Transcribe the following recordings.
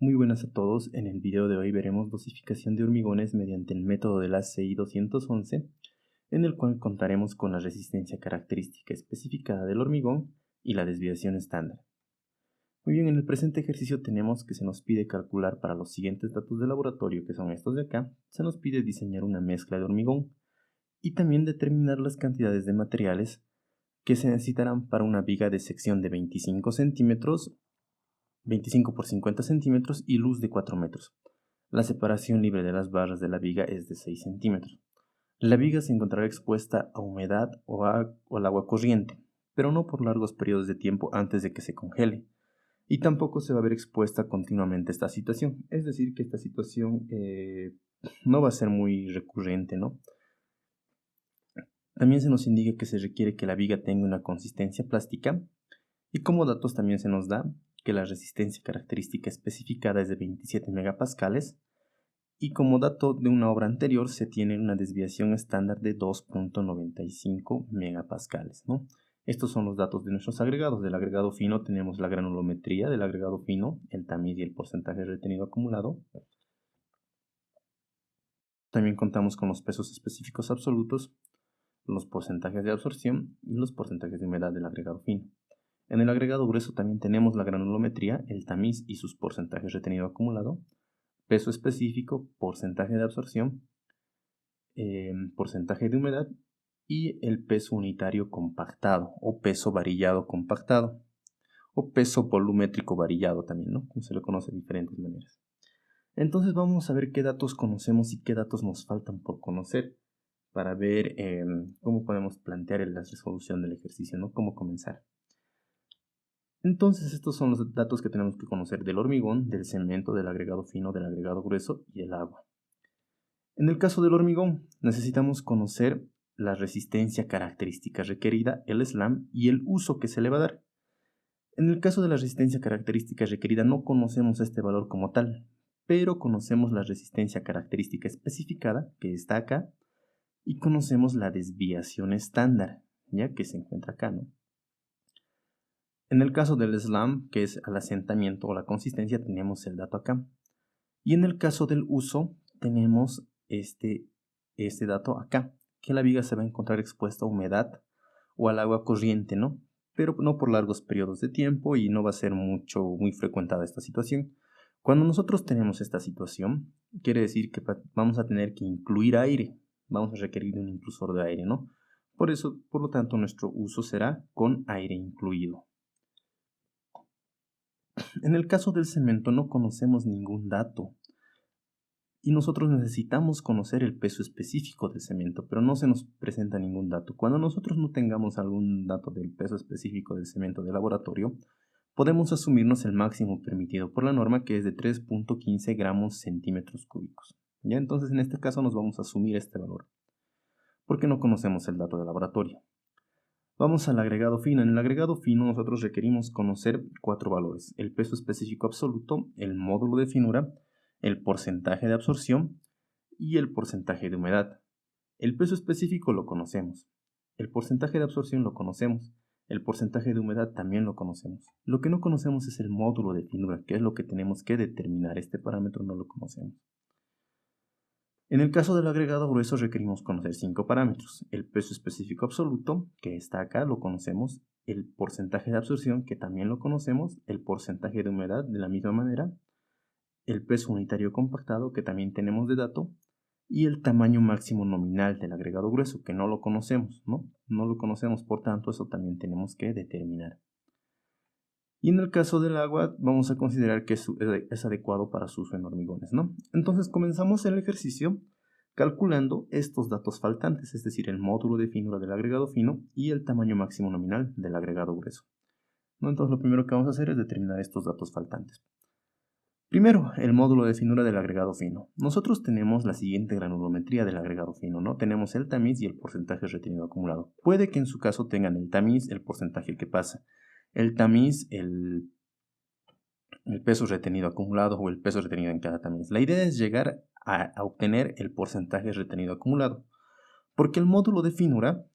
Muy buenas a todos, en el video de hoy veremos dosificación de hormigones mediante el método de la CI 211, en el cual contaremos con la resistencia característica especificada del hormigón y la desviación estándar. Muy bien, en el presente ejercicio tenemos que se nos pide calcular para los siguientes datos de laboratorio, que son estos de acá. Se nos pide diseñar una mezcla de hormigón y también determinar las cantidades de materiales que se necesitarán para una viga de sección de 25 centímetros 25 por 50 centímetros y luz de 4 metros. La separación libre de las barras de la viga es de 6 centímetros. La viga se encontrará expuesta a humedad o al agua corriente, pero no por largos periodos de tiempo antes de que se congele. Y tampoco se va a ver expuesta continuamente a esta situación. Es decir, que esta situación no va a ser muy recurrente, ¿no? También se nos indica que se requiere que la viga tenga una consistencia plástica. Y como datos también se nos da que la resistencia característica especificada es de 27 megapascales y como dato de una obra anterior se tiene una desviación estándar de 2.95 megapascales, ¿no? Estos son los datos de nuestros agregados. Del agregado fino tenemos la granulometría del agregado fino, el tamiz y el porcentaje retenido acumulado. También contamos con los pesos específicos absolutos, los porcentajes de absorción y los porcentajes de humedad del agregado fino. En el agregado grueso también tenemos la granulometría, el tamiz y sus porcentajes retenido acumulado, peso específico, porcentaje de absorción, porcentaje de humedad y el peso unitario compactado o peso varillado compactado o peso volumétrico varillado también, ¿no? Como se le conoce de diferentes maneras. Entonces vamos a ver qué datos conocemos y qué datos nos faltan por conocer para ver cómo podemos plantear la resolución del ejercicio, ¿no? Cómo comenzar. Entonces estos son los datos que tenemos que conocer del hormigón, del cemento, del agregado fino, del agregado grueso y del agua. En el caso del hormigón necesitamos conocer la resistencia característica requerida, el slam y el uso que se le va a dar. En el caso de la resistencia característica requerida no conocemos este valor como tal, pero conocemos la resistencia característica especificada, que está acá, y conocemos la desviación estándar, ya que se encuentra acá, ¿no? En el caso del slam, que es el asentamiento o la consistencia, tenemos el dato acá. Y en el caso del uso, tenemos este dato acá, que la viga se va a encontrar expuesta a humedad o al agua corriente, ¿no? Pero no por largos periodos de tiempo y no va a ser muy frecuentada esta situación. Cuando nosotros tenemos esta situación, quiere decir que vamos a tener que incluir aire, vamos a requerir un inclusor de aire, ¿no? Por eso, por lo tanto, nuestro uso será con aire incluido. En el caso del cemento no conocemos ningún dato y nosotros necesitamos conocer el peso específico del cemento, pero no se nos presenta ningún dato. Cuando nosotros no tengamos algún dato del peso específico del cemento de laboratorio, podemos asumirnos el máximo permitido por la norma, que es de 3.15 gramos centímetros cúbicos. Ya entonces en este caso nos vamos a asumir este valor, porque no conocemos el dato de laboratorio. Vamos al agregado fino. En el agregado fino nosotros requerimos conocer 4 valores: el peso específico absoluto, el módulo de finura, el porcentaje de absorción y el porcentaje de humedad. El peso específico lo conocemos, el porcentaje de absorción lo conocemos, el porcentaje de humedad también lo conocemos. Lo que no conocemos es el módulo de finura, que es lo que tenemos que determinar. Este parámetro no lo conocemos. En el caso del agregado grueso requerimos conocer 5 parámetros: el peso específico absoluto, que está acá, lo conocemos, el porcentaje de absorción, que también lo conocemos, el porcentaje de humedad de la misma manera, el peso unitario compactado, que también tenemos de dato, y el tamaño máximo nominal del agregado grueso, que no lo conocemos, ¿no? No lo conocemos, por tanto, eso también tenemos que determinar. Y en el caso del agua, vamos a considerar que es adecuado para su uso en hormigones, ¿no? Entonces comenzamos el ejercicio calculando estos datos faltantes, es decir, el módulo de finura del agregado fino y el tamaño máximo nominal del agregado grueso, ¿no? Entonces lo primero que vamos a hacer es determinar estos datos faltantes. Primero, el módulo de finura del agregado fino. Nosotros tenemos la siguiente granulometría del agregado fino, ¿no? Tenemos el tamiz y el porcentaje retenido acumulado. Puede que en su caso tengan el tamiz, el porcentaje que pasa, el tamiz, el peso retenido acumulado o el peso retenido en cada tamiz. La idea es llegar a obtener el porcentaje retenido acumulado, porque el módulo de finura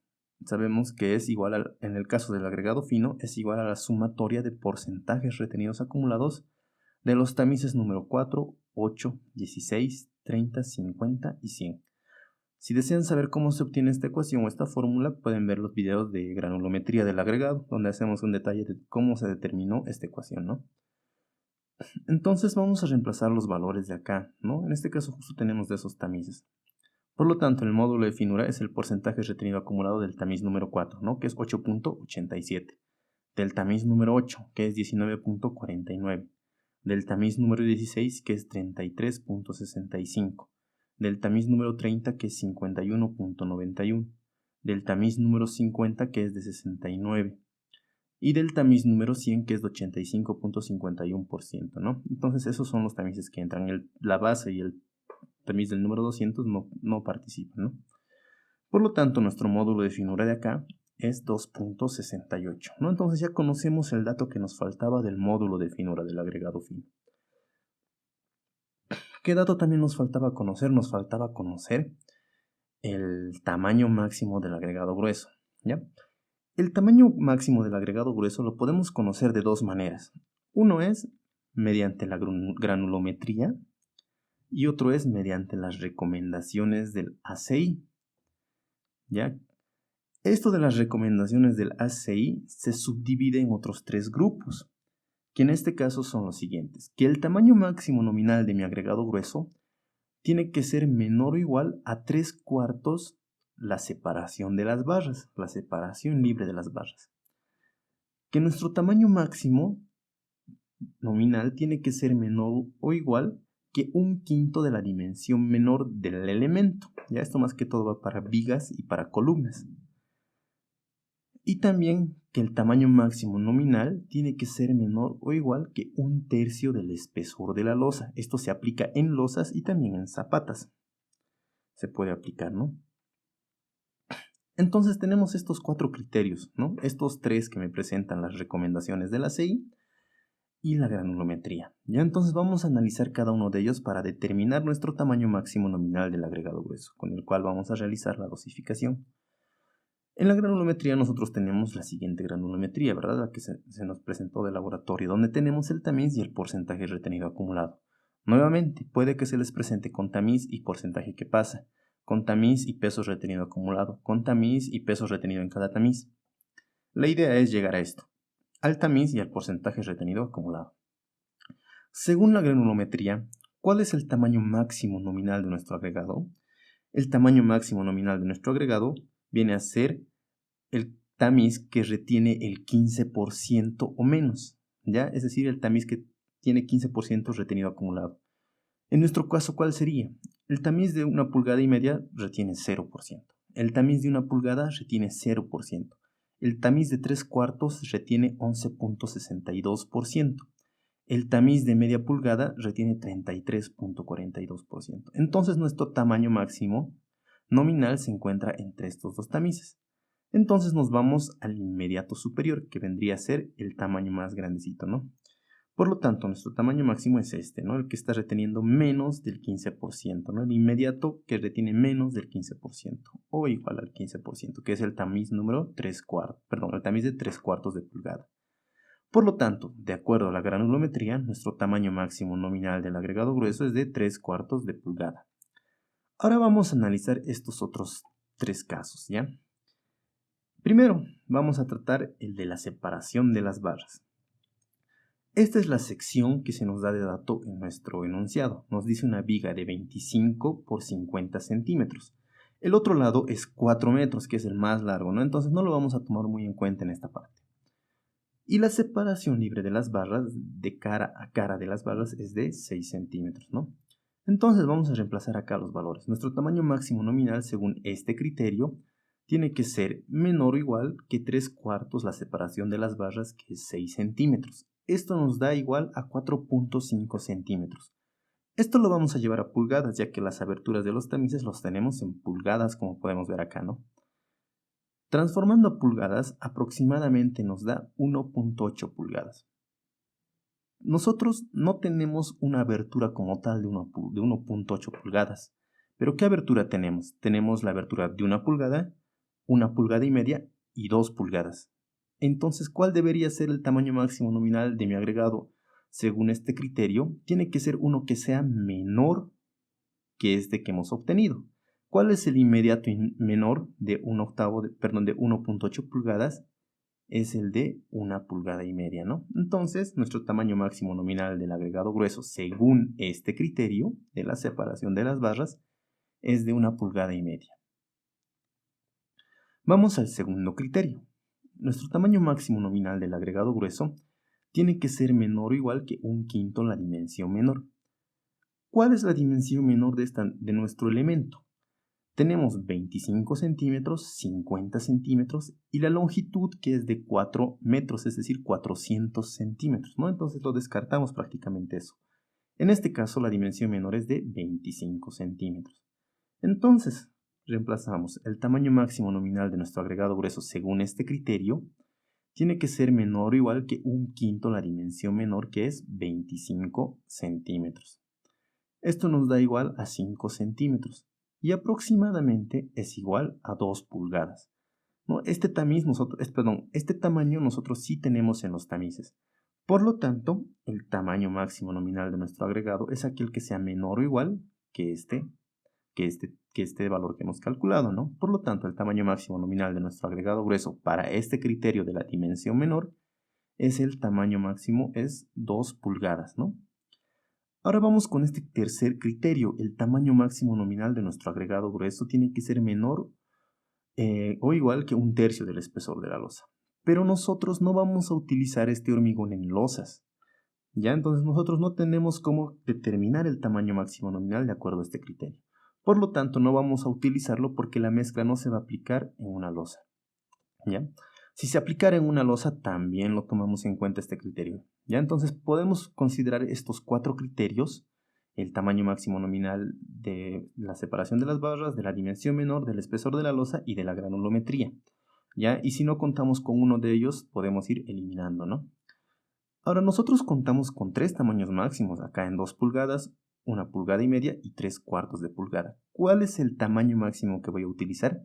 sabemos que es igual en el caso del agregado fino, es igual a la sumatoria de porcentajes retenidos acumulados de los tamices número 4, 8, 16, 30, 50 y 100. Si desean saber cómo se obtiene esta ecuación o esta fórmula, pueden ver los videos de granulometría del agregado, donde hacemos un detalle de cómo se determinó esta ecuación, ¿no? Entonces vamos a reemplazar los valores de acá, ¿no? En este caso justo tenemos de esos tamices. Por lo tanto, el módulo de finura es el porcentaje retenido acumulado del tamiz número 4, ¿no? Que es 8.87. Del tamiz número 8, que es 19.49. Del tamiz número 16, que es 33.65. Del tamiz número 30, que es 51.91. Del tamiz número 50, que es de 69. Y del tamiz número 100, que es de 85.51%, ¿no? Entonces esos son los tamices que entran. La base y el tamiz del número 200 no participan, ¿no? Por lo tanto, nuestro módulo de finura de acá es 2.68, ¿no? Entonces ya conocemos el dato que nos faltaba del módulo de finura del agregado fino. ¿Qué dato también nos faltaba conocer? Nos faltaba conocer el tamaño máximo del agregado grueso, ¿ya? El tamaño máximo del agregado grueso lo podemos conocer de dos maneras. Uno es mediante la granulometría y otro es mediante las recomendaciones del ACI, ¿ya? Esto de las recomendaciones del ACI se subdivide en otros tres grupos, que en este caso son los siguientes: que el tamaño máximo nominal de mi agregado grueso tiene que ser menor o igual a 3/4 la separación de las barras, la separación libre de las barras. Que nuestro tamaño máximo nominal tiene que ser menor o igual que 1/5 de la dimensión menor del elemento. Ya esto más que todo va para vigas y para columnas. Y también que el tamaño máximo nominal tiene que ser menor o igual que 1/3 del espesor de la losa. Esto se aplica en losas y también en zapatas. Se puede aplicar, ¿no? Entonces tenemos estos 4 criterios, ¿no? Estos 3 que me presentan las recomendaciones de la CI y la granulometría. Ya entonces vamos a analizar cada uno de ellos para determinar nuestro tamaño máximo nominal del agregado grueso, con el cual vamos a realizar la dosificación. En la granulometría nosotros tenemos la siguiente granulometría, ¿verdad? La que se nos presentó de laboratorio, donde tenemos el tamiz y el porcentaje retenido acumulado. Nuevamente, puede que se les presente con tamiz y porcentaje que pasa, con tamiz y peso retenido acumulado, con tamiz y peso retenido en cada tamiz. La idea es llegar a esto, al tamiz y al porcentaje retenido acumulado. Según la granulometría, ¿cuál es el tamaño máximo nominal de nuestro agregado? El tamaño máximo nominal de nuestro agregado viene a ser el tamiz que retiene el 15% o menos, ¿ya? Es decir, el tamiz que tiene 15% retenido acumulado. En nuestro caso, ¿cuál sería? El tamiz de 1,5 pulgadas retiene 0%. El tamiz de 1 pulgada retiene 0%. El tamiz de 3/4 retiene 11.62%. El tamiz de media pulgada retiene 33.42%. Entonces nuestro tamaño máximo nominal se encuentra entre estos dos tamices. Entonces nos vamos al inmediato superior, que vendría a ser el tamaño más grandecito, ¿no? Por lo tanto, nuestro tamaño máximo es este, ¿no? El que está reteniendo menos del 15%, ¿no? El inmediato que retiene menos del 15% o igual al 15%, que es el tamiz número 3/4, perdón, el tamiz de 3/4 de pulgada. Por lo tanto, de acuerdo a la granulometría, nuestro tamaño máximo nominal del agregado grueso es de 3/4 de pulgada. Ahora vamos a analizar estos otros 3 casos, ¿ya? Primero, vamos a tratar el de la separación de las barras. Esta es la sección que se nos da de dato en nuestro enunciado. Nos dice una viga de 25 por 50 centímetros. El otro lado es 4 metros, que es el más largo, ¿no? Entonces no lo vamos a tomar muy en cuenta en esta parte. Y la separación libre de las barras, de cara a cara de las barras, es de 6 centímetros, ¿no? Entonces vamos a reemplazar acá los valores. Nuestro tamaño máximo nominal, según este criterio, tiene que ser menor o igual que 3/4 la separación de las barras, que es 6 centímetros. Esto nos da igual a 4.5 centímetros. Esto lo vamos a llevar a pulgadas, ya que las aberturas de los tamices los tenemos en pulgadas, como podemos ver acá, ¿no? Transformando a pulgadas, aproximadamente nos da 1.8 pulgadas. Nosotros no tenemos una abertura como tal de 1.8 pulgadas. ¿Pero qué abertura tenemos? Tenemos la abertura de 1 pulgada, 1,5 pulgadas y 2 pulgadas. Entonces, ¿cuál debería ser el tamaño máximo nominal de mi agregado según este criterio, tiene que ser uno que sea menor que este que hemos obtenido. ¿Cuál es el inmediato menor de 1.8 pulgadas? Es el de 1,5 pulgadas, ¿no? Entonces, nuestro tamaño máximo nominal del agregado grueso, según este criterio de la separación de las barras, es de 1,5 pulgadas. Vamos al segundo criterio. Nuestro tamaño máximo nominal del agregado grueso tiene que ser menor o igual que 1/5 la dimensión menor. ¿Cuál es la dimensión menor de nuestro elemento? Tenemos 25 centímetros, 50 centímetros y la longitud que es de 4 metros, es decir, 400 centímetros, ¿no? Entonces lo descartamos prácticamente eso. En este caso la dimensión menor es de 25 centímetros. Entonces, reemplazamos el tamaño máximo nominal de nuestro agregado grueso según este criterio. Tiene que ser menor o igual que 1/5 la dimensión menor, que es 25 centímetros. Esto nos da igual a 5 centímetros y aproximadamente es igual a 2 pulgadas. ¿No? Este tamaño nosotros sí tenemos en los tamices. Por lo tanto, el tamaño máximo nominal de nuestro agregado es aquel que sea menor o igual que este valor que hemos calculado, ¿no? Por lo tanto, el tamaño máximo nominal de nuestro agregado grueso para este criterio de la dimensión menor es el tamaño máximo, es 2 pulgadas, ¿no? Ahora vamos con este tercer criterio. El tamaño máximo nominal de nuestro agregado grueso tiene que ser menor o igual que 1/3 del espesor de la losa. Pero nosotros no vamos a utilizar este hormigón en losas. ¿Ya? Entonces nosotros no tenemos cómo determinar el tamaño máximo nominal de acuerdo a este criterio. Por lo tanto, no vamos a utilizarlo porque la mezcla no se va a aplicar en una losa. ¿Ya? Si se aplicara en una losa, también lo tomamos en cuenta este criterio. ¿Ya? Entonces podemos considerar estos 4 criterios: el tamaño máximo nominal de la separación de las barras, de la dimensión menor, del espesor de la losa y de la granulometría. ¿Ya? Y si no contamos con uno de ellos, podemos ir eliminando, ¿no? Ahora nosotros contamos con 3 tamaños máximos, acá en 2 pulgadas, 1,5 pulgadas y 3/4 de pulgada. ¿Cuál es el tamaño máximo que voy a utilizar?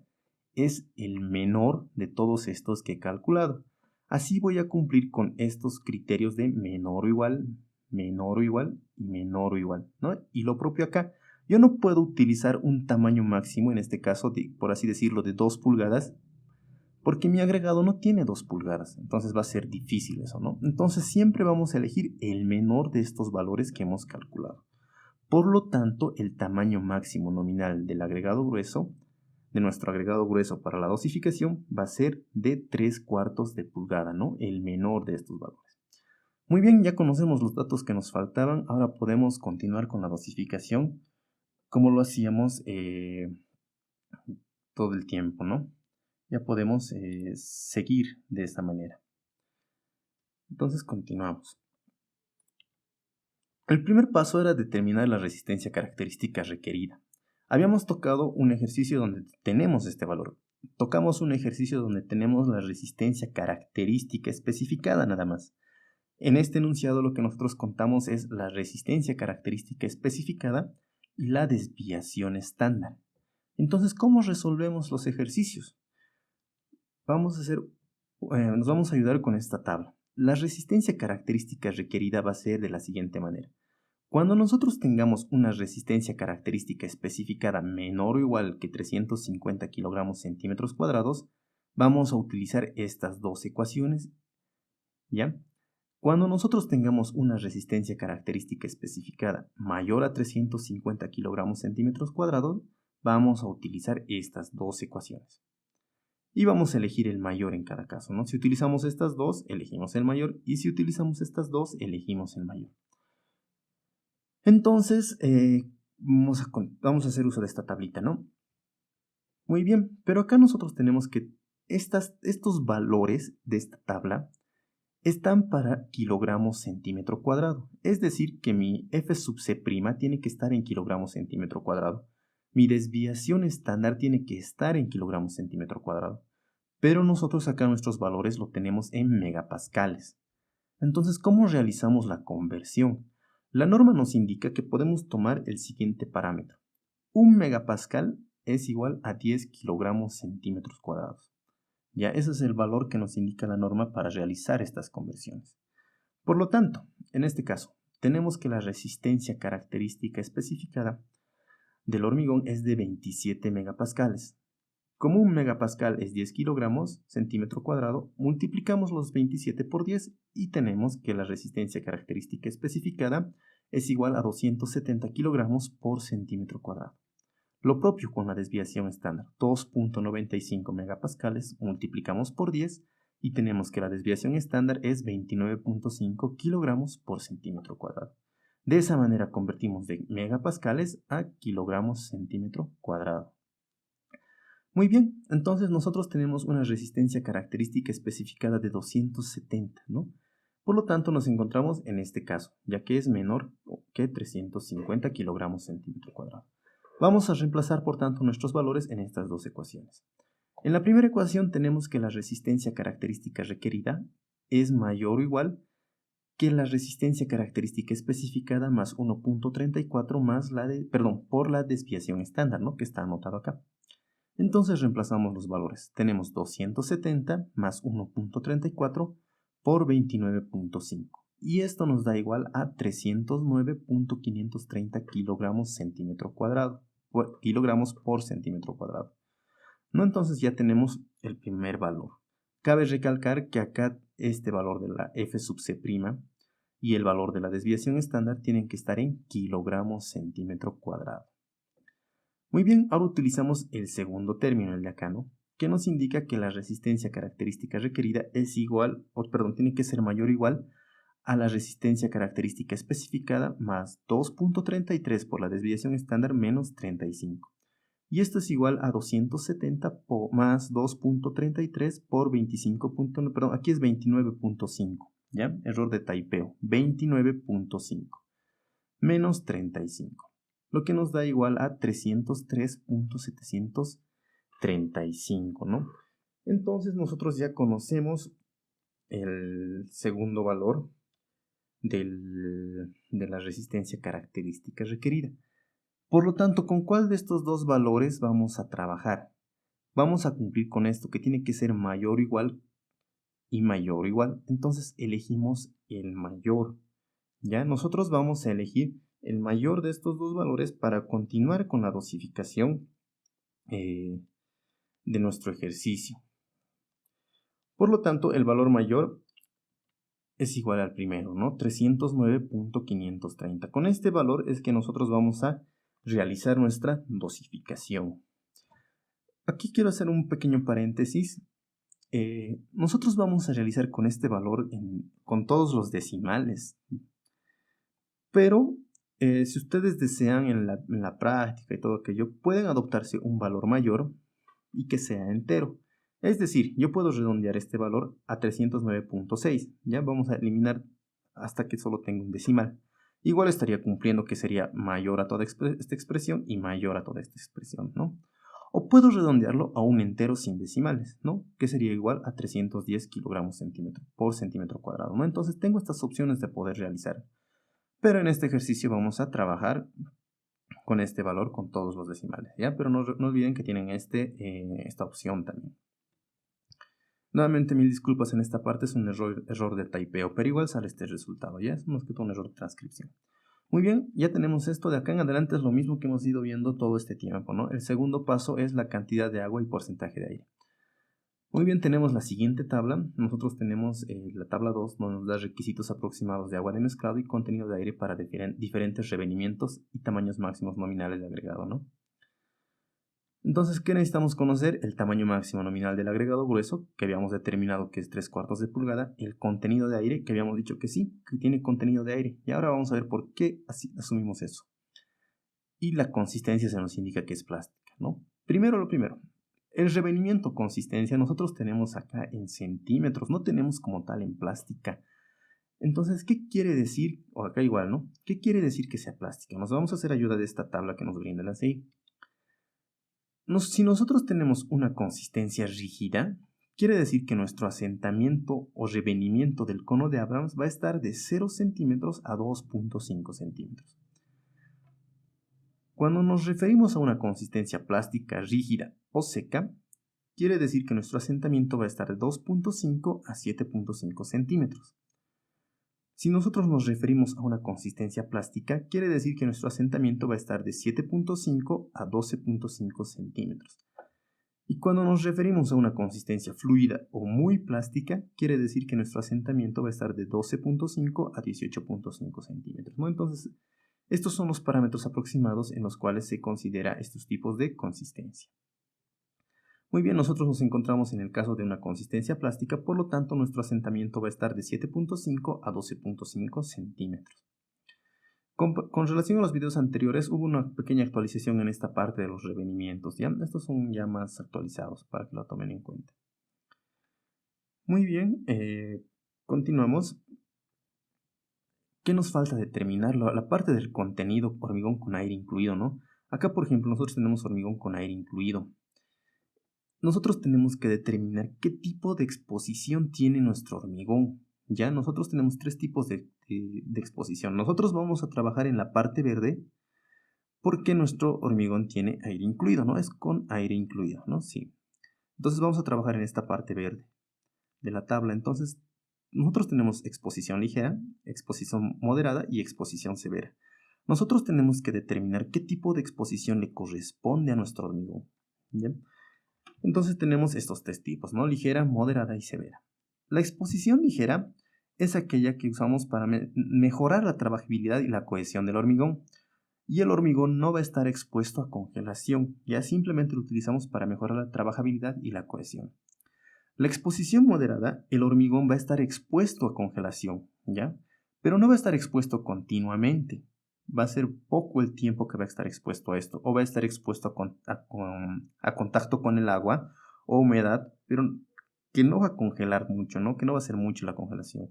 Es el menor de todos estos que he calculado. Así voy a cumplir con estos criterios de menor o igual, menor o igual y menor o igual, ¿no? Y lo propio acá, yo no puedo utilizar un tamaño máximo, en este caso, por así decirlo, de 2 pulgadas, porque mi agregado no tiene 2 pulgadas, entonces va a ser difícil eso, ¿no? Entonces siempre vamos a elegir el menor de estos valores que hemos calculado. Por lo tanto, el tamaño máximo nominal del agregado grueso, de nuestro agregado grueso para la dosificación, va a ser de 3/4 de pulgada, ¿no? El menor de estos valores. Muy bien, ya conocemos los datos que nos faltaban, ahora podemos continuar con la dosificación como lo hacíamos todo el tiempo, ¿no? Ya podemos seguir de esta manera. Entonces continuamos. El primer paso era determinar la resistencia característica requerida. Habíamos tocado un ejercicio donde tenemos este valor. Tocamos un ejercicio donde tenemos la resistencia característica especificada nada más. En este enunciado lo que nosotros contamos es la resistencia característica especificada y la desviación estándar. Entonces, ¿cómo resolvemos los ejercicios? Nos vamos a ayudar con esta tabla. La resistencia característica requerida va a ser de la siguiente manera. Cuando nosotros tengamos una resistencia característica especificada menor o igual que 350 kilogramos centímetros cuadrados, vamos a utilizar estas dos ecuaciones, ¿ya? Cuando nosotros tengamos una resistencia característica especificada mayor a 350 kilogramos centímetros cuadrados, vamos a utilizar estas dos ecuaciones. Y vamos a elegir el mayor en cada caso, ¿no? Si utilizamos estas dos, elegimos el mayor, y si utilizamos estas dos, elegimos el mayor. Entonces, vamos a hacer uso de esta tablita, ¿no? Muy bien, pero acá nosotros tenemos que estos valores de esta tabla están para kilogramos centímetro cuadrado. Es decir, que mi F sub C' tiene que estar en kilogramos centímetro cuadrado. Mi desviación estándar tiene que estar en kilogramos centímetro cuadrado. Pero nosotros acá nuestros valores lo tenemos en megapascales. Entonces, ¿cómo realizamos la conversión? La norma nos indica que podemos tomar el siguiente parámetro. 1 megapascal es igual a 10 kilogramos centímetros cuadrados. Ya, ese es el valor que nos indica la norma para realizar estas conversiones. Por lo tanto, En este caso, tenemos que la resistencia característica especificada del hormigón es de 27 megapascales. Como un megapascal es 10 kilogramos centímetro cuadrado, multiplicamos los 27 por 10 y tenemos que la resistencia característica especificada es igual a 270 kilogramos por centímetro cuadrado. Lo propio con la desviación estándar, 2.95 megapascales, multiplicamos por 10 y tenemos que la desviación estándar es 29.5 kilogramos por centímetro cuadrado. De esa manera convertimos de megapascales a kilogramos centímetro cuadrado. Muy bien, entonces nosotros tenemos una resistencia característica especificada de 270, ¿no? Por lo tanto, nos encontramos en este caso, ya que es menor que 350 kilogramos centímetro cuadrado. Vamos a reemplazar, por tanto, nuestros valores en estas dos ecuaciones. En la primera ecuación tenemos que la resistencia característica requerida es mayor o igual que la resistencia característica especificada más 1.34 más por la desviación estándar, ¿no? Que está anotado acá. Entonces reemplazamos los valores. Tenemos 270 más 1.34 por 29.5. Y esto nos da igual a 309.530 kilogramos centímetro cuadrado. Kilogramos por centímetro cuadrado. ¿No? Entonces ya tenemos el primer valor. Cabe recalcar que acá este valor de la F sub C' y el valor de la desviación estándar tienen que estar en kilogramos centímetro cuadrado. Muy bien, ahora utilizamos el segundo término, el de acá, ¿no? Que nos indica que la resistencia característica requerida es igual, tiene que ser mayor o igual a la resistencia característica especificada más 2.33 por la desviación estándar menos 35. Y esto es igual a 270 más 2.33 por 25. Aquí es 29.5, ¿ya? Error de taipeo, 29.5 menos 35. Lo que nos da igual a 303.735, ¿no? Entonces nosotros ya conocemos el segundo valor de la resistencia característica requerida. Por lo tanto, ¿con cuál de estos dos valores vamos a trabajar? Vamos a cumplir con esto que tiene que ser mayor o igual y mayor o igual. Entonces elegimos el mayor. Ya nosotros vamos a elegir el mayor de estos dos valores para continuar con la dosificación de nuestro ejercicio. Por lo tanto, el valor mayor es igual al primero, ¿no? 309.530. Con este valor es que nosotros vamos a realizar nuestra dosificación. Aquí quiero hacer un pequeño paréntesis. Nosotros vamos a realizar con este valor con todos los decimales. Pero si ustedes desean en la práctica y todo aquello, pueden adoptarse un valor mayor y que sea entero. Es decir, yo puedo redondear este valor a 309.6. Ya vamos a eliminar hasta que solo tenga un decimal. Igual estaría cumpliendo que sería mayor a toda esta expresión y mayor a toda esta expresión, ¿no? O puedo redondearlo a un entero sin decimales, ¿no? Que sería igual a 310 kilogramos por centímetro cuadrado, ¿no? Entonces tengo estas opciones de poder realizar. Pero en este ejercicio vamos a trabajar con este valor con todos los decimales, ¿ya? Pero no olviden que tienen esta opción también. Nuevamente, mil disculpas en esta parte, es un error de taipeo, pero igual sale este resultado, ¿ya? Es más que todo un error de transcripción. Muy bien, ya tenemos esto. De acá en adelante es lo mismo que hemos ido viendo todo este tiempo, ¿no? El segundo paso es la cantidad de agua y porcentaje de aire. Muy bien, tenemos la siguiente tabla. Nosotros tenemos la tabla 2, donde nos da requisitos aproximados de agua de mezclado y contenido de aire para diferentes revenimientos y tamaños máximos nominales de agregado, ¿no? Entonces, ¿qué necesitamos conocer? El tamaño máximo nominal del agregado grueso, que habíamos determinado que es 3/4 de pulgada, el contenido de aire, que habíamos dicho que sí, que tiene contenido de aire. Y ahora vamos a ver por qué asumimos eso. Y la consistencia se nos indica que es plástica, ¿no? Primero lo primero. El revenimiento consistencia nosotros tenemos acá en centímetros, no tenemos como tal en plástica. Entonces, ¿qué quiere decir? O acá igual, ¿no? ¿Qué quiere decir que sea plástica? Nos vamos a hacer ayuda de esta tabla que nos brinda la CI. Si nosotros tenemos una consistencia rígida, quiere decir que nuestro asentamiento o revenimiento del cono de Abrams va a estar de 0 centímetros a 2.5 centímetros. Cuando nos referimos a una consistencia plástica rígida o seca, quiere decir que nuestro asentamiento va a estar de 2.5 a 7.5 centímetros. Si nosotros nos referimos a una consistencia plástica, quiere decir que nuestro asentamiento va a estar de 7.5 a 12.5 centímetros. Y cuando nos referimos a una consistencia fluida o muy plástica, quiere decir que nuestro asentamiento va a estar de 12.5 a 18.5 centímetros, ¿no? Entonces, estos son los parámetros aproximados en los cuales se considera estos tipos de consistencia. Muy bien, nosotros nos encontramos en el caso de una consistencia plástica, por lo tanto nuestro asentamiento va a estar de 7.5 a 12.5 centímetros. Con relación a los videos anteriores, hubo una pequeña actualización en esta parte de los revenimientos, ¿ya? Estos son ya más actualizados para que lo tomen en cuenta. Muy bien, continuamos. ¿Qué nos falta determinar? La parte del contenido hormigón con aire incluido, ¿no? Acá, por ejemplo, nosotros tenemos hormigón con aire incluido. Nosotros tenemos que determinar qué tipo de exposición tiene nuestro hormigón. Ya, nosotros tenemos tres tipos de exposición. Nosotros vamos a trabajar en la parte verde porque nuestro hormigón tiene aire incluido, ¿no? Es con aire incluido, ¿no? Sí. Entonces vamos a trabajar en esta parte verde de la tabla. Entonces, nosotros tenemos exposición ligera, exposición moderada y exposición severa. Nosotros tenemos que determinar qué tipo de exposición le corresponde a nuestro hormigón. ¿Bien? Entonces tenemos estos tres tipos, ¿no? Ligera, moderada y severa. La exposición ligera es aquella que usamos para mejorar la trabajabilidad y la cohesión del hormigón. Y el hormigón no va a estar expuesto a congelación, ya simplemente lo utilizamos para mejorar la trabajabilidad y la cohesión. La exposición moderada, el hormigón va a estar expuesto a congelación, ¿ya? Pero no va a estar expuesto continuamente. Va a ser poco el tiempo que va a estar expuesto a esto, o va a estar expuesto a contacto con el agua o humedad, pero que no va a congelar mucho, ¿no? Que no va a ser mucho la congelación.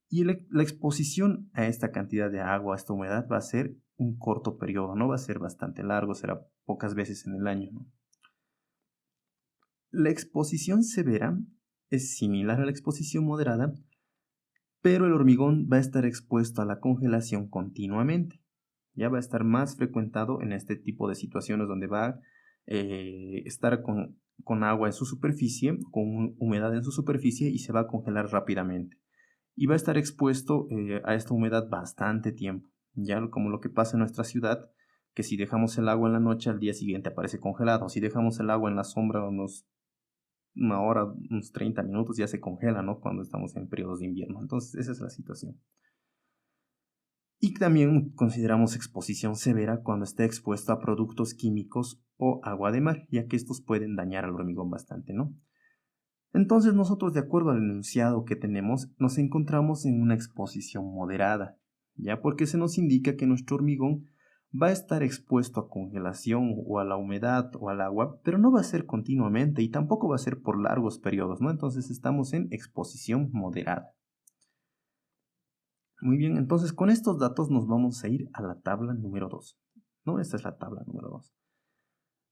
Y la exposición a esta cantidad de agua, a esta humedad, va a ser un corto periodo, no va a ser bastante largo, será pocas veces en el año, ¿no? La exposición severa es similar a la exposición moderada, pero el hormigón va a estar expuesto a la congelación continuamente. Ya va a estar más frecuentado en este tipo de situaciones donde va a estar con agua en su superficie, con humedad en su superficie y se va a congelar rápidamente. Y va a estar expuesto a esta humedad bastante tiempo. Ya como lo que pasa en nuestra ciudad, que si dejamos el agua en la noche, al día siguiente aparece congelado. Si dejamos el agua en la sombra una hora, unos 30 minutos, ya se congela, ¿no? Cuando estamos en periodos de invierno. Entonces, esa es la situación. Y también consideramos exposición severa cuando está expuesto a productos químicos o agua de mar, ya que estos pueden dañar al hormigón bastante, ¿no? Entonces, nosotros, de acuerdo al enunciado que tenemos, nos encontramos en una exposición moderada, ¿ya? Porque se nos indica que nuestro hormigón va a estar expuesto a congelación o a la humedad o al agua, pero no va a ser continuamente y tampoco va a ser por largos periodos, ¿no? Entonces estamos en exposición moderada. Muy bien, entonces con estos datos nos vamos a ir a la tabla número 2, ¿no? Esta es la tabla número 2.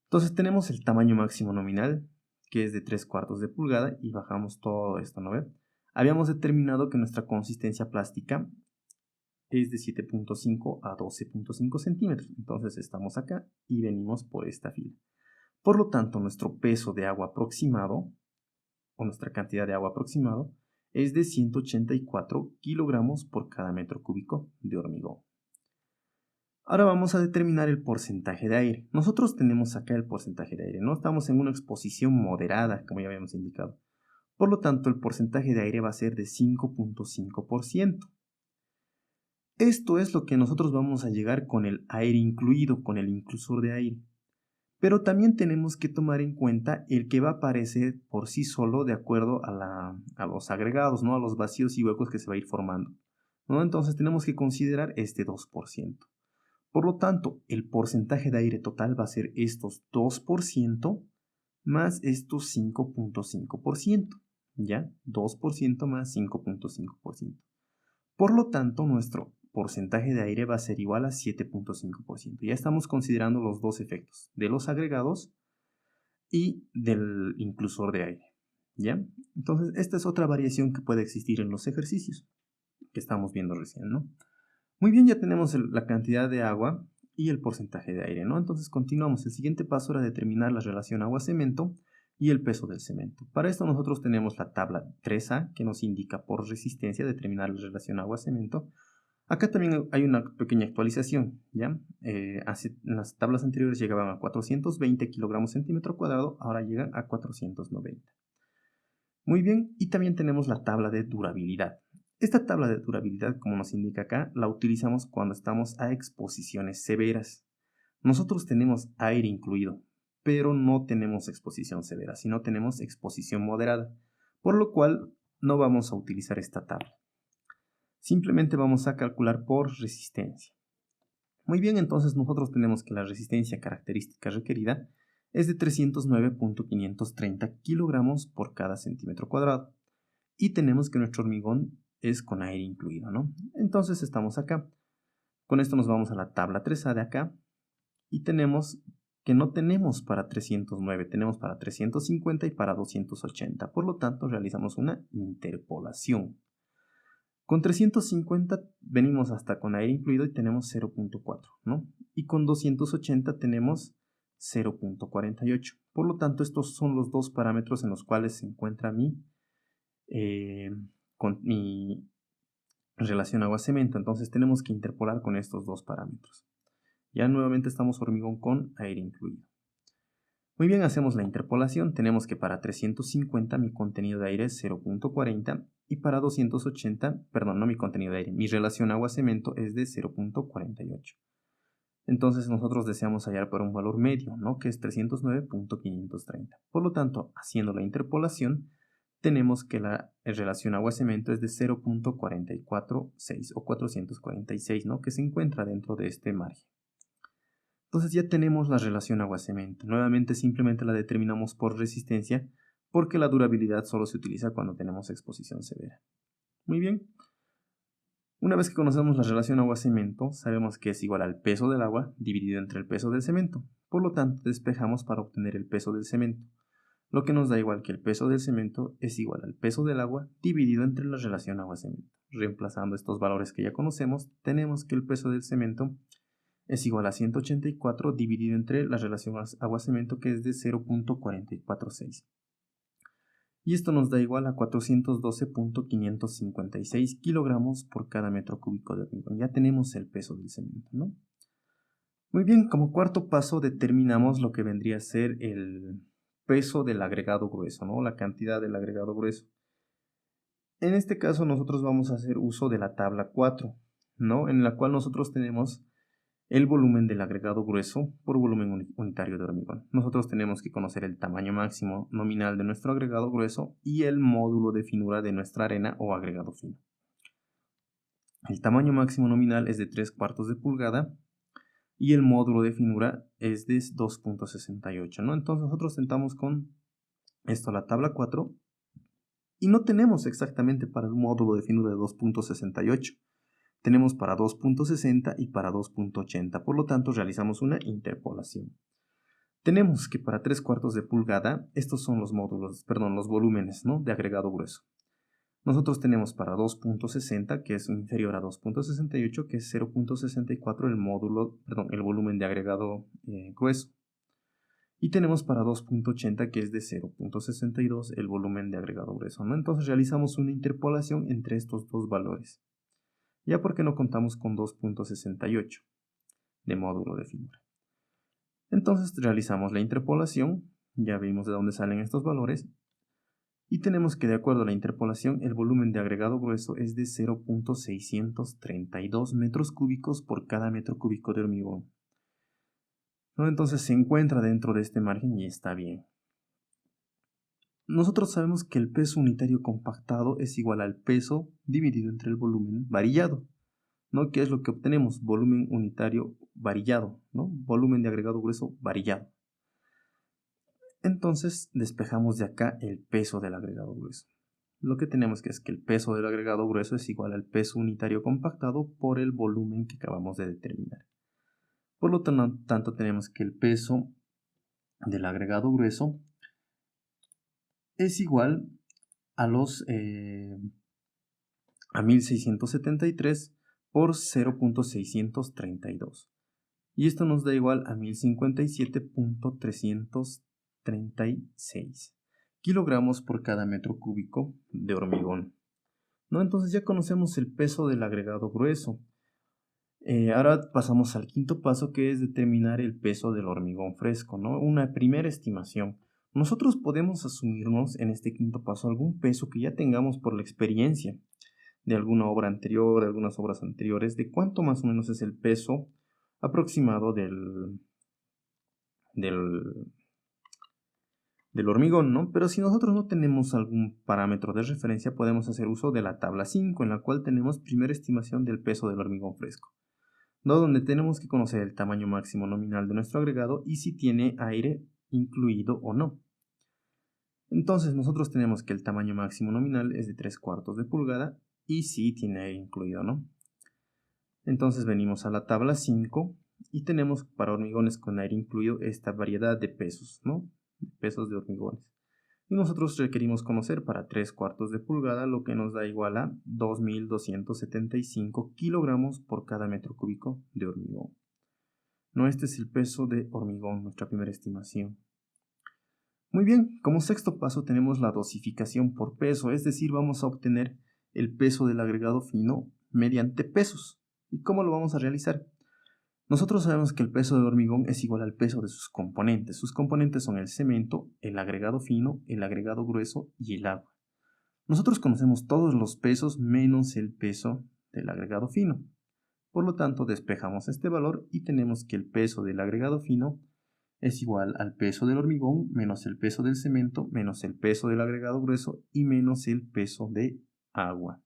Entonces tenemos el tamaño máximo nominal, que es de 3/4 de pulgada, y bajamos todo esto, ¿no ve? Habíamos determinado que nuestra consistencia plástica es de 7.5 a 12.5 centímetros. Entonces estamos acá y venimos por esta fila. Por lo tanto, nuestro peso de agua aproximado, o nuestra cantidad de agua aproximado, es de 184 kilogramos por cada metro cúbico de hormigón. Ahora vamos a determinar el porcentaje de aire. Nosotros tenemos acá el porcentaje de aire, ¿no? Estamos en una exposición moderada, como ya habíamos indicado. Por lo tanto, el porcentaje de aire va a ser de 5.5%. Esto es lo que nosotros vamos a llegar con el aire incluido, con el inclusor de aire. Pero también tenemos que tomar en cuenta el que va a aparecer por sí solo de acuerdo a los agregados, ¿no? A los vacíos y huecos que se va a ir formando, ¿no? Entonces tenemos que considerar este 2%. Por lo tanto, el porcentaje de aire total va a ser estos 2% más estos 5.5%, ¿ya? 2% más 5.5%. Por lo tanto, nuestro porcentaje de aire va a ser igual a 7.5%. Ya estamos considerando los dos efectos, de los agregados y del inclusor de aire, ¿ya? Entonces, esta es otra variación que puede existir en los ejercicios que estamos viendo recién, ¿no? Muy bien, ya tenemos la cantidad de agua y el porcentaje de aire, ¿no? Entonces continuamos. El siguiente paso era determinar la relación agua-cemento y el peso del cemento. Para esto nosotros tenemos la tabla 3A que nos indica por resistencia determinar la relación agua-cemento. Acá también hay una pequeña actualización, ¿ya? En las tablas anteriores llegaban a 420 kilogramos centímetro cuadrado, ahora llegan a 490. Muy bien, y también tenemos la tabla de durabilidad. Esta tabla de durabilidad, como nos indica acá, la utilizamos cuando estamos a exposiciones severas. Nosotros tenemos aire incluido, pero no tenemos exposición severa, sino tenemos exposición moderada, por lo cual no vamos a utilizar esta tabla. Simplemente vamos a calcular por resistencia. Muy bien, entonces nosotros tenemos que la resistencia característica requerida es de 309.530 kilogramos por cada centímetro cuadrado. Y tenemos que nuestro hormigón es con aire incluido, ¿no? Entonces estamos acá. Con esto nos vamos a la tabla 3A de acá y tenemos que no tenemos para 309, tenemos para 350 y para 280. Por lo tanto, realizamos una interpolación. Con 350 venimos hasta con aire incluido y tenemos 0.4, ¿no? Y con 280 tenemos 0.48. Por lo tanto, estos son los dos parámetros en los cuales se encuentra con mi relación agua-cemento. Entonces tenemos que interpolar con estos dos parámetros. Ya nuevamente estamos hormigón con aire incluido. Muy bien, hacemos la interpolación. Tenemos que para 350 mi contenido de aire es 0.40 y para 280, perdón, no mi contenido de aire, mi relación agua-cemento es de 0.48. Entonces nosotros deseamos hallar por un valor medio, ¿no? Que es 309.530. Por lo tanto, haciendo la interpolación, tenemos que la relación agua-cemento es de 0.446 o 446, ¿no? Que se encuentra dentro de este margen. Entonces ya tenemos la relación agua-cemento. Nuevamente simplemente la determinamos por resistencia porque la durabilidad solo se utiliza cuando tenemos exposición severa. Muy bien. Una vez que conocemos la relación agua-cemento, sabemos que es igual al peso del agua dividido entre el peso del cemento. Por lo tanto, despejamos para obtener el peso del cemento, lo que nos da igual que el peso del cemento es igual al peso del agua dividido entre la relación agua-cemento. Reemplazando estos valores que ya conocemos, tenemos que el peso del cemento es igual a 184 dividido entre la relación agua-cemento que es de 0.446. Y esto nos da igual a 412.556 kilogramos por cada metro cúbico de hormigón. Ya tenemos el peso del cemento, ¿no? Muy bien, como cuarto paso determinamos lo que vendría a ser el peso del agregado grueso, ¿no? La cantidad del agregado grueso. En este caso nosotros vamos a hacer uso de la tabla 4, ¿no? En la cual nosotros tenemos el volumen del agregado grueso por volumen unitario de hormigón. Nosotros tenemos que conocer el tamaño máximo nominal de nuestro agregado grueso y el módulo de finura de nuestra arena o agregado fino. El tamaño máximo nominal es de 3/4 de pulgada y el módulo de finura es de 2.68, ¿no? Entonces nosotros sentamos con esto a la tabla 4 y no tenemos exactamente para el módulo de finura de 2.68. Tenemos para 2.60 y para 2.80, por lo tanto realizamos una interpolación. Tenemos que para 3/4 de pulgada, estos son los volúmenes, ¿no? De agregado grueso. Nosotros tenemos para 2.60, que es inferior a 2.68, que es 0.64 el volumen de agregado grueso. Y tenemos para 2.80, que es de 0.62, el volumen de agregado grueso, ¿no? Entonces realizamos una interpolación entre estos dos valores. Ya porque no contamos con 2.68 de módulo de finura. Entonces realizamos la interpolación, ya vimos de dónde salen estos valores, y tenemos que de acuerdo a la interpolación el volumen de agregado grueso es de 0.632 metros cúbicos por cada metro cúbico de hormigón. ¿No? Entonces se encuentra dentro de este margen y está bien. Nosotros sabemos que el peso unitario compactado es igual al peso dividido entre el volumen varillado, ¿no? ¿Qué es lo que obtenemos? Volumen unitario varillado, ¿no? Volumen de agregado grueso varillado. Entonces despejamos de acá el peso del agregado grueso. Lo que tenemos que es que el peso del agregado grueso es igual al peso unitario compactado por el volumen que acabamos de determinar. Por lo tanto tenemos que el peso del agregado grueso es igual a 1673 por 0.632. Y esto nos da igual a 1057.300 36 kilogramos por cada metro cúbico de hormigón, ¿no? Entonces ya conocemos el peso del agregado grueso. Ahora pasamos al quinto paso, que es determinar el peso del hormigón fresco, ¿no? Una primera estimación. Nosotros podemos asumirnos en este quinto paso algún peso que ya tengamos por la experiencia de alguna obra anterior, de algunas obras anteriores, de cuánto más o menos es el peso aproximado del hormigón, ¿no? Pero si nosotros no tenemos algún parámetro de referencia, podemos hacer uso de la tabla 5, en la cual tenemos primera estimación del peso del hormigón fresco, ¿no? Donde tenemos que conocer el tamaño máximo nominal de nuestro agregado y si tiene aire incluido o no. Entonces nosotros tenemos que el tamaño máximo nominal es de 3/4 de pulgada y sí tiene aire incluido, ¿no? Entonces venimos a la tabla 5 y tenemos para hormigones con aire incluido esta variedad de pesos, ¿no? Pesos de hormigones. Y nosotros requerimos conocer para 3/4 de pulgada, lo que nos da igual a 2.275 kilogramos por cada metro cúbico de hormigón. ¿No? Este es el peso de hormigón, nuestra primera estimación. Muy bien, como sexto paso tenemos la dosificación por peso, es decir, vamos a obtener el peso del agregado fino mediante pesos. ¿Y cómo lo vamos a realizar? Nosotros sabemos que el peso del hormigón es igual al peso de sus componentes. Sus componentes son el cemento, el agregado fino, el agregado grueso y el agua. Nosotros conocemos todos los pesos menos el peso del agregado fino. Por lo tanto, despejamos este valor y tenemos que el peso del agregado fino es igual al peso del hormigón menos el peso del cemento menos el peso del agregado grueso y menos el peso de agua.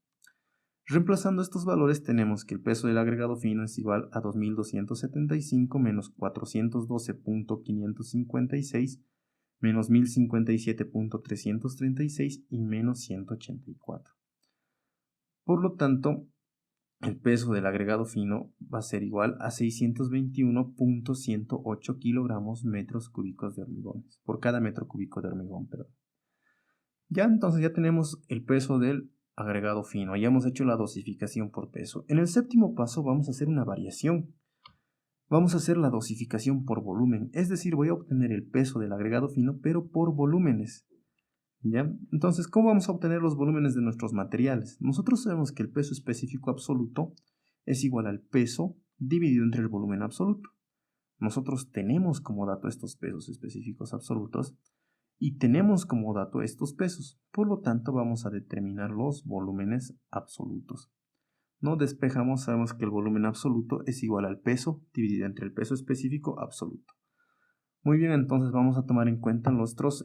Reemplazando estos valores tenemos que el peso del agregado fino es igual a 2.275 menos 412.556 menos 1.057.336 y menos 184. Por lo tanto, el peso del agregado fino va a ser igual a 621.108 kilogramos metros cúbicos de hormigón, por cada metro cúbico de hormigón, perdón. Ya entonces ya tenemos el peso del agregado fino, ya hemos hecho la dosificación por peso. En el séptimo paso vamos a hacer una variación. Vamos a hacer la dosificación por volumen, es decir, voy a obtener el peso del agregado fino, pero por volúmenes. ¿Ya? Entonces, ¿cómo vamos a obtener los volúmenes de nuestros materiales? Nosotros sabemos que el peso específico absoluto es igual al peso dividido entre el volumen absoluto. Nosotros tenemos como dato estos pesos específicos absolutos y tenemos como dato estos pesos. Por lo tanto, vamos a determinar los volúmenes absolutos. No despejamos, sabemos que el volumen absoluto es igual al peso dividido entre el peso específico absoluto. Muy bien, entonces vamos a tomar en cuenta nuestros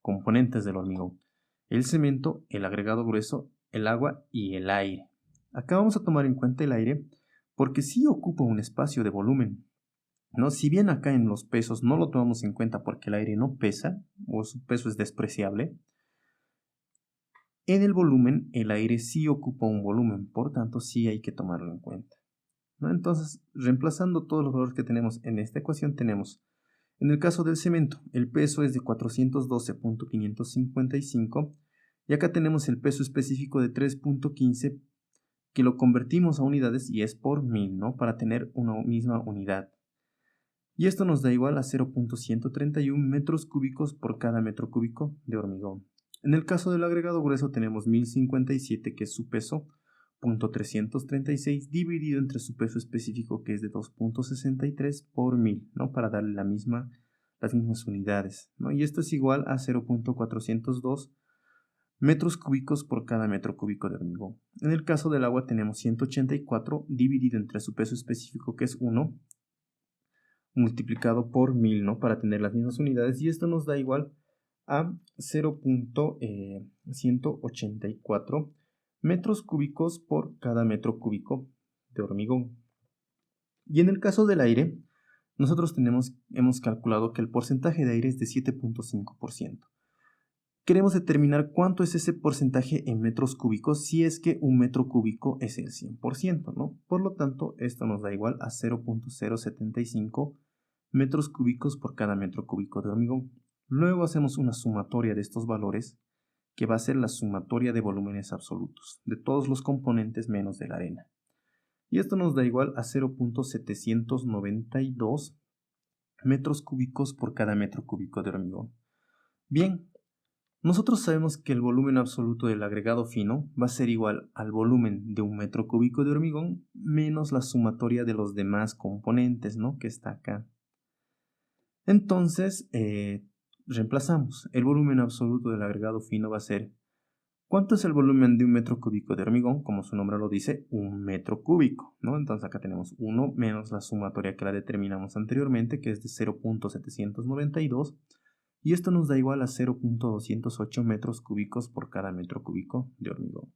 componentes del hormigón: el cemento, el agregado grueso, el agua y el aire. Acá vamos a tomar en cuenta el aire porque sí ocupa un espacio de volumen, ¿no? Si bien acá en los pesos no lo tomamos en cuenta porque el aire no pesa o su peso es despreciable, en el volumen el aire sí ocupa un volumen, por tanto sí hay que tomarlo en cuenta, ¿no? Entonces, reemplazando todos los valores que tenemos en esta ecuación, tenemos en el caso del cemento, el peso es de 412.555 y acá tenemos el peso específico de 3.15 que lo convertimos a unidades y es por 1000, ¿no? Para tener una misma unidad. Y esto nos da igual a 0.131 metros cúbicos por cada metro cúbico de hormigón. En el caso del agregado grueso tenemos 1057, que es su peso, 0.336 dividido entre su peso específico, que es de 2.63 por 1000, ¿no? Para darle las mismas unidades, ¿no? Y esto es igual a 0.402 metros cúbicos por cada metro cúbico de hormigón. En el caso del agua tenemos 184 dividido entre su peso específico, que es 1, multiplicado por 1000, ¿no? Para tener las mismas unidades, y esto nos da igual a 0.184 metros cúbicos por cada metro cúbico de hormigón. Y en el caso del aire, nosotros hemos calculado que el porcentaje de aire es de 7.5%. Queremos determinar cuánto es ese porcentaje en metros cúbicos si es que un metro cúbico es el 100%, ¿no? Por lo tanto, esto nos da igual a 0.075 metros cúbicos por cada metro cúbico de hormigón. Luego hacemos una sumatoria de estos valores, que va a ser la sumatoria de volúmenes absolutos, de todos los componentes menos de la arena. Y esto nos da igual a 0.792 metros cúbicos por cada metro cúbico de hormigón. Bien, nosotros sabemos que el volumen absoluto del agregado fino va a ser igual al volumen de un metro cúbico de hormigón menos la sumatoria de los demás componentes, ¿no? Que está acá. Entonces, reemplazamos. El volumen absoluto del agregado fino va a ser, ¿cuánto es el volumen de un metro cúbico de hormigón? Como su nombre lo dice, un metro cúbico, ¿no? Entonces acá tenemos 1 menos la sumatoria que la determinamos anteriormente, que es de 0.792, y esto nos da igual a 0.208 metros cúbicos por cada metro cúbico de hormigón.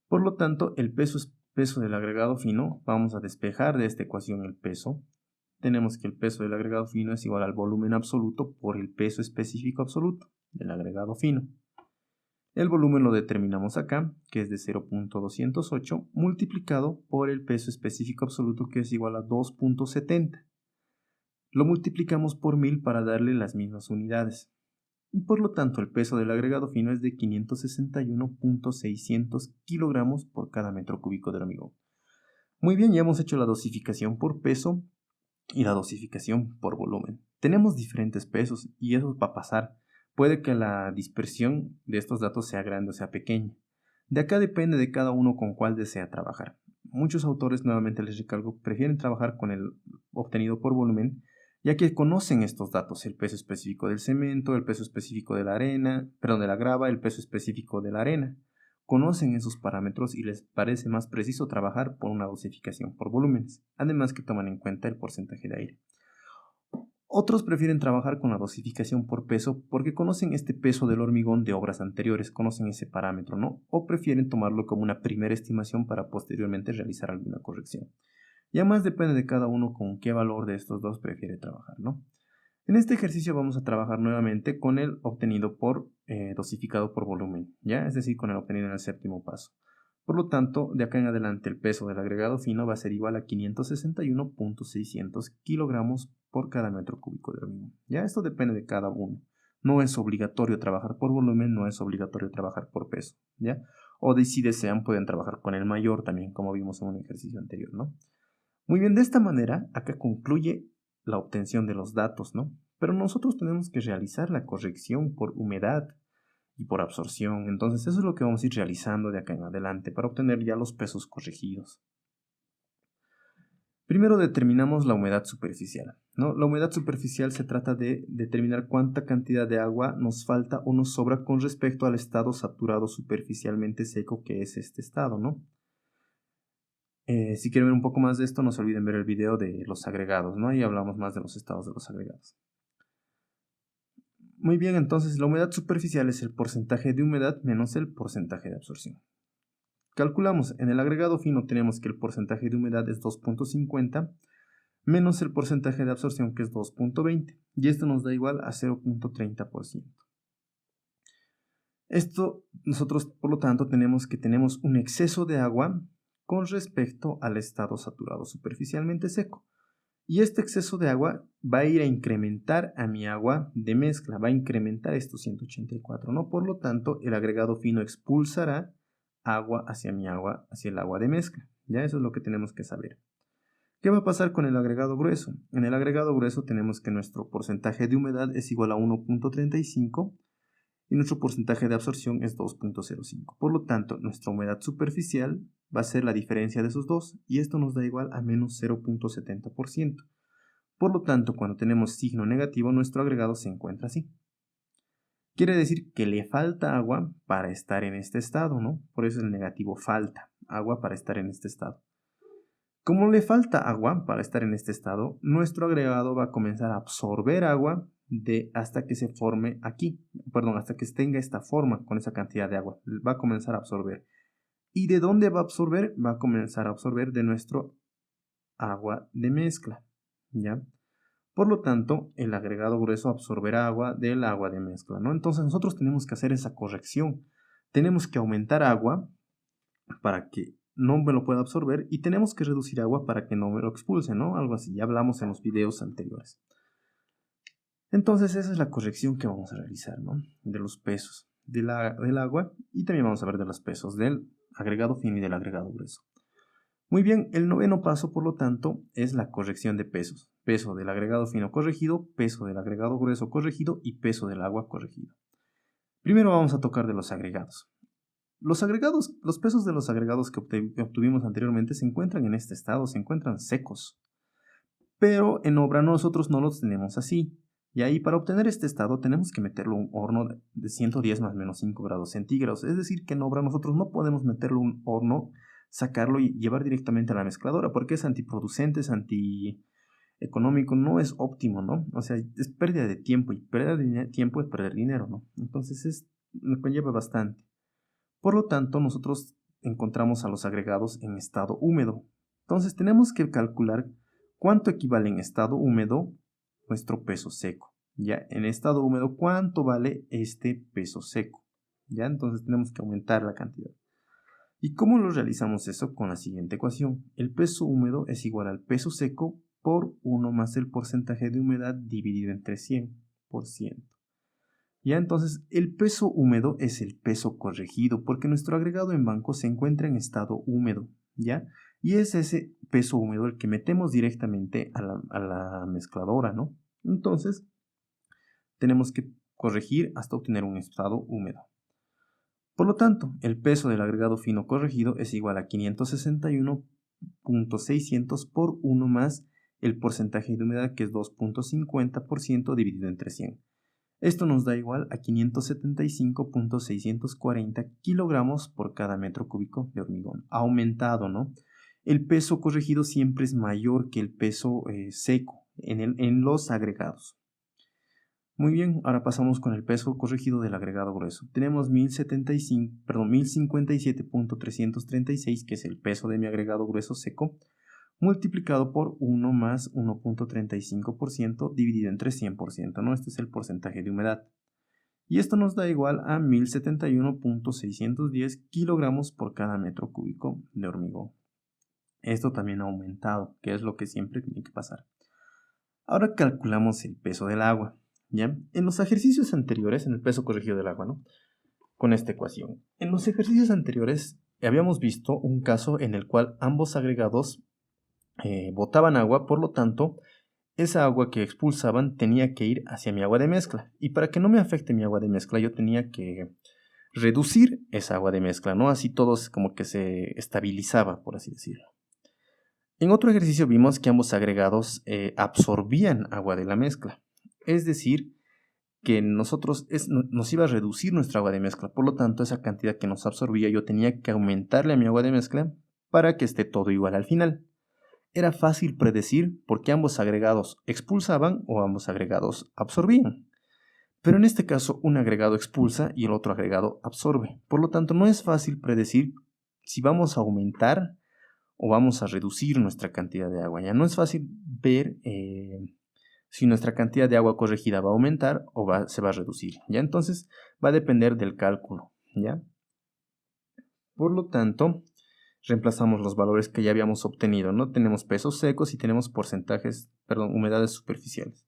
Por lo tanto, el peso del agregado fino, vamos a despejar de esta ecuación el peso. Tenemos que el peso del agregado fino es igual al volumen absoluto por el peso específico absoluto del agregado fino. El volumen lo determinamos acá, que es de 0.208, multiplicado por el peso específico absoluto, que es igual a 2.70. Lo multiplicamos por 1000 para darle las mismas unidades. Y por lo tanto, el peso del agregado fino es de 561.600 kilogramos por cada metro cúbico de hormigón. Muy bien, ya hemos hecho la dosificación por peso y la dosificación por volumen. Tenemos diferentes pesos y eso va a pasar. Puede que la dispersión de estos datos sea grande o sea pequeña. De acá depende de cada uno con cuál desea trabajar. Muchos autores, nuevamente les recalco, prefieren trabajar con el obtenido por volumen, ya que conocen estos datos, el peso específico del cemento, el peso específico de la arena, perdón, de la grava, el peso específico de la arena. Conocen esos parámetros y les parece más preciso trabajar por una dosificación por volúmenes, además que toman en cuenta el porcentaje de aire. Otros prefieren trabajar con la dosificación por peso porque conocen este peso del hormigón de obras anteriores, conocen ese parámetro, ¿no? O prefieren tomarlo como una primera estimación para posteriormente realizar alguna corrección. Ya más depende de cada uno con qué valor de estos dos prefiere trabajar, ¿no? En este ejercicio vamos a trabajar nuevamente con el obtenido por dosificado por volumen, ¿ya? Es decir, con el obtenido en el séptimo paso. Por lo tanto, de acá en adelante el peso del agregado fino va a ser igual a 561.600 kilogramos por cada metro cúbico de hormigón. Ya esto depende de cada uno. No es obligatorio trabajar por volumen, no es obligatorio trabajar por peso, ¿ya? O si desean pueden trabajar con el mayor también, como vimos en un ejercicio anterior, ¿no? Muy bien, de esta manera acá concluye la obtención de los datos, ¿no? Pero nosotros tenemos que realizar la corrección por humedad y por absorción. Entonces eso es lo que vamos a ir realizando de acá en adelante para obtener ya los pesos corregidos. Primero determinamos la humedad superficial, ¿no? La humedad superficial se trata de determinar cuánta cantidad de agua nos falta o nos sobra con respecto al estado saturado superficialmente seco que es este estado, ¿no? Si quieren ver un poco más de esto, no se olviden ver el video de los agregados, ¿no? Ahí hablamos más de los estados de los agregados. Muy bien, entonces la humedad superficial es el porcentaje de humedad menos el porcentaje de absorción. Calculamos, en el agregado fino tenemos que el porcentaje de humedad es 2.50 menos el porcentaje de absorción que es 2.20 y esto nos da igual a 0.30%. Esto nosotros por lo tanto tenemos un exceso de agua con respecto al estado saturado superficialmente seco. Y este exceso de agua va a ir a incrementar a mi agua de mezcla, va a incrementar estos 184, ¿no? Por lo tanto, el agregado fino expulsará agua hacia el agua de mezcla. Ya eso es lo que tenemos que saber. ¿Qué va a pasar con el agregado grueso? En el agregado grueso tenemos que nuestro porcentaje de humedad es igual a 1.35 y nuestro porcentaje de absorción es 2.05. Por lo tanto, nuestra humedad superficial va a ser la diferencia de esos dos y esto nos da igual a menos 0.70%. Por lo tanto, cuando tenemos signo negativo, nuestro agregado se encuentra así. Quiere decir que le falta agua para estar en este estado, ¿no? Por eso el negativo falta agua para estar en este estado. Como le falta agua para estar en este estado, nuestro agregado va a comenzar a absorber agua hasta que se forme aquí, hasta que tenga esta forma con esa cantidad de agua. Va a comenzar a absorber. ¿Y de dónde va a absorber? Va a comenzar a absorber de nuestro agua de mezcla, ¿ya? Por lo tanto, el agregado grueso absorberá agua del agua de mezcla, ¿no? Entonces nosotros tenemos que hacer esa corrección. Tenemos que aumentar agua para que no me lo pueda absorber y tenemos que reducir agua para que no me lo expulse, ¿no? Algo así, ya hablamos en los videos anteriores. Entonces esa es la corrección que vamos a realizar, ¿no? De los pesos del agua y también vamos a ver de los pesos del agregado fino y del agregado grueso. Muy bien, el noveno paso, por lo tanto, es la corrección de pesos. Peso del agregado fino corregido, peso del agregado grueso corregido y peso del agua corregido. Primero vamos a tocar de los agregados. Los pesos de los agregados que obtuvimos anteriormente se encuentran en este estado, se encuentran secos. Pero en obra nosotros no los tenemos así. Y ahí para obtener este estado tenemos que meterlo a un horno de 110 más menos 5 grados centígrados. Es decir, que en obra nosotros no podemos meterlo a un horno, sacarlo y llevar directamente a la mezcladora porque es antiproducente, es antieconómico, no es óptimo, ¿no? O sea, es pérdida de tiempo y pérdida de tiempo es perder dinero, ¿no? Entonces nos conlleva bastante. Por lo tanto, nosotros encontramos a los agregados en estado húmedo. Entonces tenemos que calcular cuánto equivale en estado húmedo nuestro peso seco. Ya, en estado húmedo, ¿cuánto vale este peso seco? Ya, entonces tenemos que aumentar la cantidad. ¿Y cómo lo realizamos eso? Con la siguiente ecuación. El peso húmedo es igual al peso seco por 1 más el porcentaje de humedad dividido entre 100%. Ya, entonces el peso húmedo es el peso corregido porque nuestro agregado en banco se encuentra en estado húmedo, ¿ya? Y es ese peso húmedo el que metemos directamente a la mezcladora, ¿no? Entonces tenemos que corregir hasta obtener un estado húmedo. Por lo tanto, el peso del agregado fino corregido es igual a 561.600 por 1 más el porcentaje de humedad, que es 2.50% dividido entre 100. Esto nos da igual a 575.640 kilogramos por cada metro cúbico de hormigón. Aumentado, ¿no? El peso corregido siempre es mayor que el peso seco en los agregados. Muy bien, ahora pasamos con el peso corregido del agregado grueso. Tenemos 1057.336, que es el peso de mi agregado grueso seco, multiplicado por 1 más 1.35% dividido entre 100%, ¿no? Este es el porcentaje de humedad. Y esto nos da igual a 1071.610 kilogramos por cada metro cúbico de hormigón. Esto también ha aumentado, que es lo que siempre tiene que pasar. Ahora calculamos el peso del agua, ¿ya? En los ejercicios anteriores, en el peso corregido del agua, ¿no? Con esta ecuación. En los ejercicios anteriores habíamos visto un caso en el cual ambos agregados botaban agua, por lo tanto, esa agua que expulsaban tenía que ir hacia mi agua de mezcla. Y para que no me afecte mi agua de mezcla, yo tenía que reducir esa agua de mezcla, ¿no? Así todo como que se estabilizaba, por así decirlo. En otro ejercicio vimos que ambos agregados absorbían agua de la mezcla. Es decir, que nos iba a reducir nuestra agua de mezcla. Por lo tanto, esa cantidad que nos absorbía yo tenía que aumentarle a mi agua de mezcla para que esté todo igual al final. Era fácil predecir por qué ambos agregados expulsaban o ambos agregados absorbían. Pero en este caso, un agregado expulsa y el otro agregado absorbe. Por lo tanto, no es fácil predecir si vamos a aumentar o vamos a reducir nuestra cantidad de agua. Ya no es fácil ver si nuestra cantidad de agua corregida va a aumentar o se va a reducir. ¿Ya? Entonces va a depender del cálculo. ¿Ya? Por lo tanto, reemplazamos los valores que ya habíamos obtenido, ¿no? Tenemos pesos secos y tenemos humedades superficiales.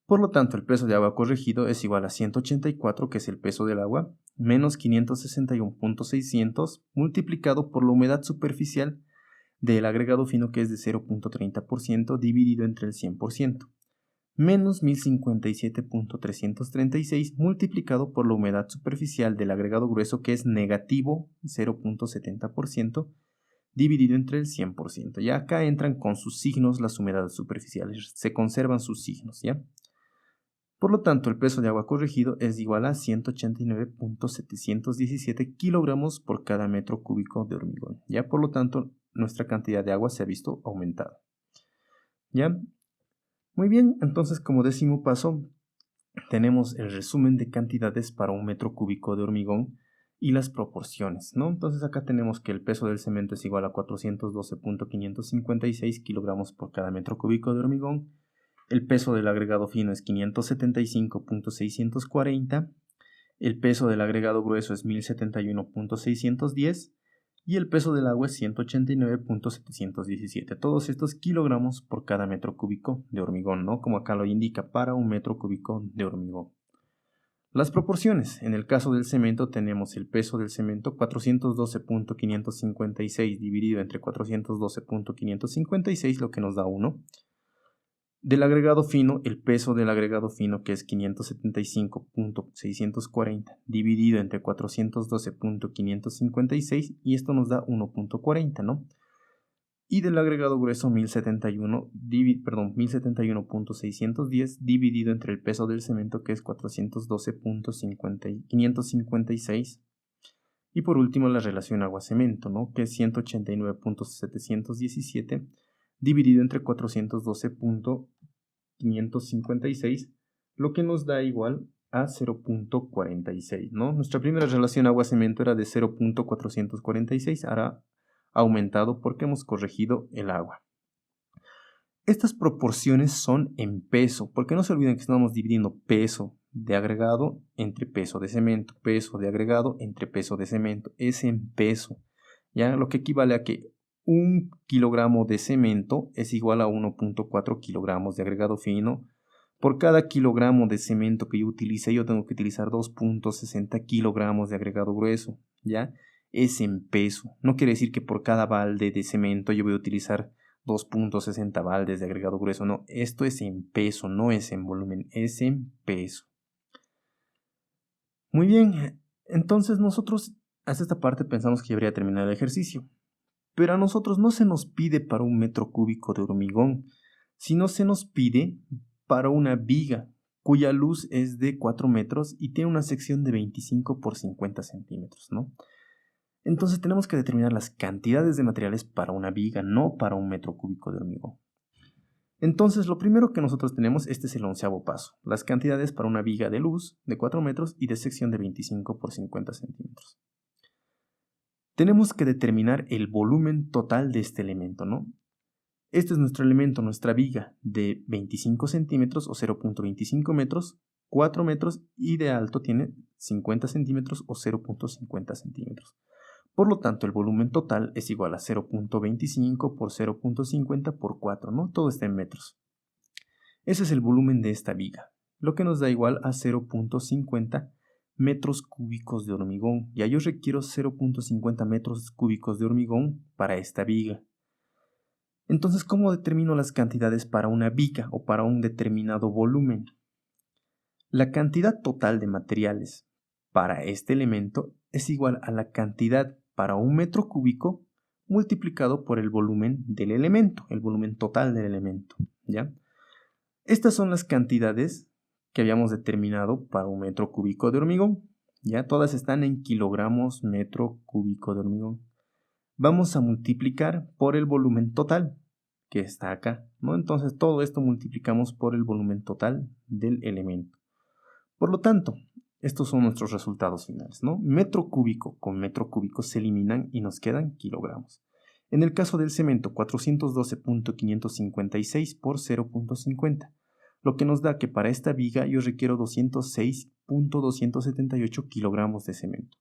Por lo tanto, el peso de agua corregido es igual a 184, que es el peso del agua, menos 561.600 multiplicado por la humedad superficial del agregado fino, que es de 0.30% dividido entre el 100%, menos 1057.336 multiplicado por la humedad superficial del agregado grueso, que es negativo 0.70% dividido entre el 100%. Ya acá entran con sus signos las humedades superficiales, se conservan sus signos, ¿ya? Por lo tanto, el peso de agua corregido es igual a 189.717 kilogramos por cada metro cúbico de hormigón. Ya, por lo tanto, nuestra cantidad de agua se ha visto aumentada. ¿Ya? Muy bien, entonces como décimo paso tenemos el resumen de cantidades para un metro cúbico de hormigón y las proporciones, ¿no? Entonces acá tenemos que el peso del cemento es igual a 412.556 kilogramos por cada metro cúbico de hormigón. El peso del agregado fino es 575.640, el peso del agregado grueso es 1071.610 y el peso del agua es 189.717. Todos estos kilogramos por cada metro cúbico de hormigón, ¿no? Como acá lo indica, para un metro cúbico de hormigón. Las proporciones. En el caso del cemento tenemos el peso del cemento 412.556 dividido entre 412.556, lo que nos da 1. Del agregado fino, el peso del agregado fino, que es 575.640 dividido entre 412.556, y esto nos da 1.40, ¿no? Y del agregado grueso 1071.610 dividido entre el peso del cemento, que es 412.556. Y por último la relación agua-cemento, ¿no? Que es 189.717 dividido entre 412.556, lo que nos da igual a 0.46, ¿no? Nuestra primera relación agua-cemento era de 0.446, ahora aumentado porque hemos corregido el agua. Estas proporciones son en peso, porque no se olviden que estamos dividiendo peso de agregado entre peso de cemento, peso de agregado entre peso de cemento, es en peso, ¿ya? Lo que equivale a que 1 kilogramo de cemento es igual a 1.4 kilogramos de agregado fino. Por cada kilogramo de cemento que yo utilice, yo tengo que utilizar 2.60 kilogramos de agregado grueso, ¿ya? Es en peso. No quiere decir que por cada balde de cemento yo voy a utilizar 2.60 baldes de agregado grueso. No, esto es en peso, no es en volumen, es en peso. Muy bien, entonces nosotros hasta esta parte pensamos que ya habría terminado el ejercicio. Pero a nosotros no se nos pide para 1 metro cúbico de hormigón, sino se nos pide para una viga cuya luz es de 4 metros y tiene una sección de 25 por 50 centímetros, ¿no? Entonces tenemos que determinar las cantidades de materiales para una viga, no para 1 metro cúbico de hormigón. Entonces lo primero que nosotros tenemos, este es el 11º paso, las cantidades para una viga de luz de 4 metros y de sección de 25 por 50 centímetros. Tenemos que determinar el volumen total de este elemento, ¿no? Este es nuestro elemento, nuestra viga de 25 centímetros o 0.25 metros, 4 metros y de alto tiene 50 centímetros o 0.50 centímetros. Por lo tanto, el volumen total es igual a 0.25 por 0.50 por 4, ¿no? Todo está en metros. Ese es el volumen de esta viga, lo que nos da igual a 0.50 metros cúbicos de hormigón. Ya yo requiero 0.50 metros cúbicos de hormigón para esta viga. Entonces, ¿cómo determino las cantidades para una viga o para un determinado volumen? La cantidad total de materiales para este elemento es igual a la cantidad para 1 metro cúbico multiplicado por el volumen del elemento, el volumen total del elemento, ¿ya? Estas son las cantidades que habíamos determinado para 1 metro cúbico de hormigón, ¿ya? Todas están en kilogramos metro cúbico de hormigón. Vamos a multiplicar por el volumen total, que está acá, ¿no? Entonces todo esto multiplicamos por el volumen total del elemento. Por lo tanto, estos son nuestros resultados finales, ¿no? Metro cúbico con metro cúbico se eliminan y nos quedan kilogramos. En el caso del cemento, 412.556 por 0.50, lo que nos da que para esta viga yo requiero 206.278 kilogramos de cemento.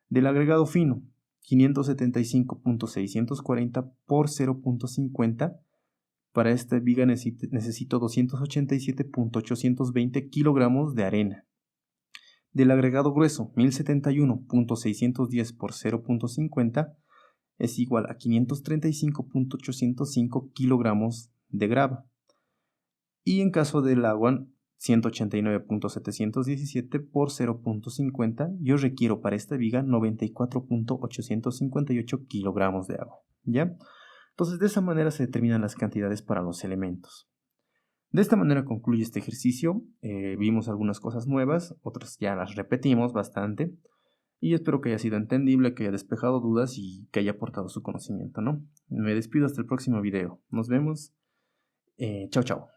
Del agregado fino, 575.640 por 0.50, para esta viga necesito 287.820 kilogramos de arena. Del agregado grueso, 1071.610 por 0.50 es igual a 535.805 kilogramos de grava. Y en caso del agua, 189.717 por 0.50, yo requiero para esta viga 94.858 kilogramos de agua, ¿ya? Entonces, de esa manera se determinan las cantidades para los elementos. De esta manera concluye este ejercicio. Vimos algunas cosas nuevas, otras ya las repetimos bastante. Y espero que haya sido entendible, que haya despejado dudas y que haya aportado su conocimiento, ¿no? Me despido hasta el próximo video. Nos vemos. Chao, chao.